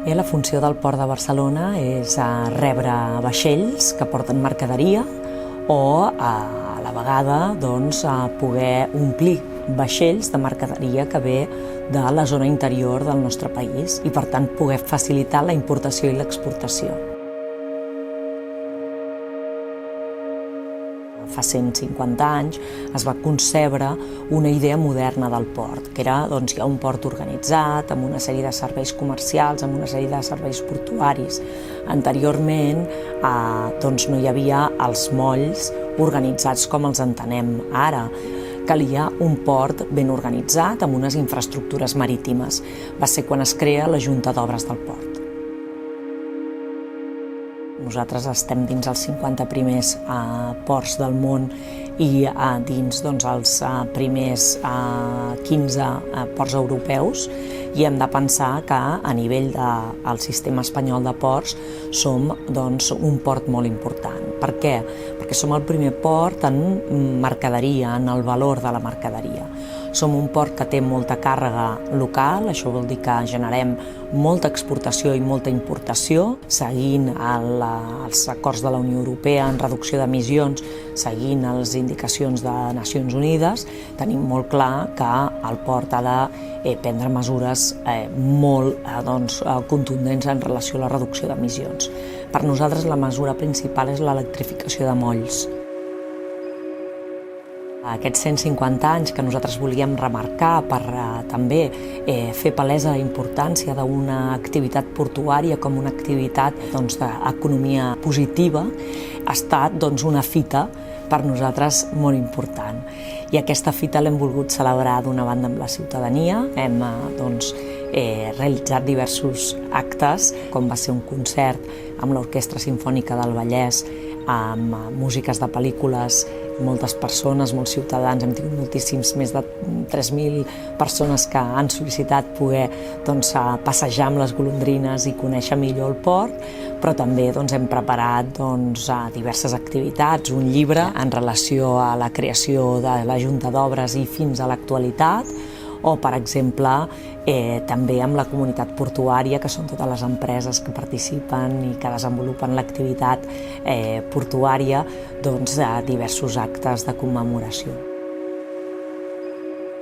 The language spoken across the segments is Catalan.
La funció del Port de Barcelona és rebre vaixells que porten mercaderia o a la vegada poder omplir vaixells de mercaderia que ve de la zona interior del nostre país i per tant poder facilitar la importació i l'exportació. Fa 150 anys es va concebre una idea moderna del port, que era hi ha un port organitzat, amb una sèrie de serveis comercials, amb una sèrie de serveis portuaris. Anteriorment no hi havia els molls organitzats com els entenem ara. Calia un port ben organitzat, amb unes infraestructures marítimes. Va ser quan es crea la Junta d'Obres del Port. Nosaltres estem dins els 50 primers ports del món i dins els primers 15 ports europeus i hem de pensar que a nivell del sistema espanyol de ports som un port molt important. Per què? Perquè som el primer port en mercaderia, en el valor de la mercaderia. Som un port que té molta càrrega local, això vol dir que generem molta exportació i molta importació, seguint els acords de la Unió Europea en reducció d'emissions, seguint les indicacions de Nacions Unides, tenim molt clar que el port ha de prendre mesures molt contundents en relació a la reducció d'emissions. Per nosaltres la mesura principal és l'electrificació de molls. Aquests 150 anys que nosaltres volíem remarcar per també fer palesa la importància d'una activitat portuària com una activitat d'economia positiva ha estat una fita per nosaltres molt important. I aquesta fita l'hem volgut celebrar d'una banda amb la ciutadania, hem realitzat diversos actes, com va ser un concert amb l'Orquestra Simfònica del Vallès, amb músiques de pel·lícules, moltes persones, molts ciutadans, hem tingut moltíssims, més de 3.000 persones que han sol·licitat poder passejar amb les golondrines i conèixer millor el port, però també hem preparat diverses activitats, un llibre en relació a la creació de la Junta d'Obres i fins a l'actualitat, o, per exemple, també amb la comunitat portuària, que són totes les empreses que participen i que desenvolupen l'activitat portuària, diversos actes de commemoració.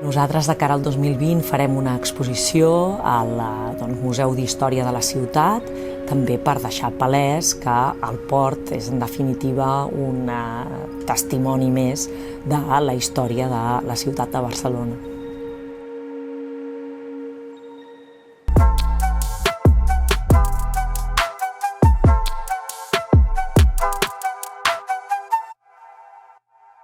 Nosaltres, de cara al 2020, farem una exposició al Museu d'Història de la Ciutat, també per deixar palès que el port és, en definitiva, un testimoni més de la història de la ciutat de Barcelona.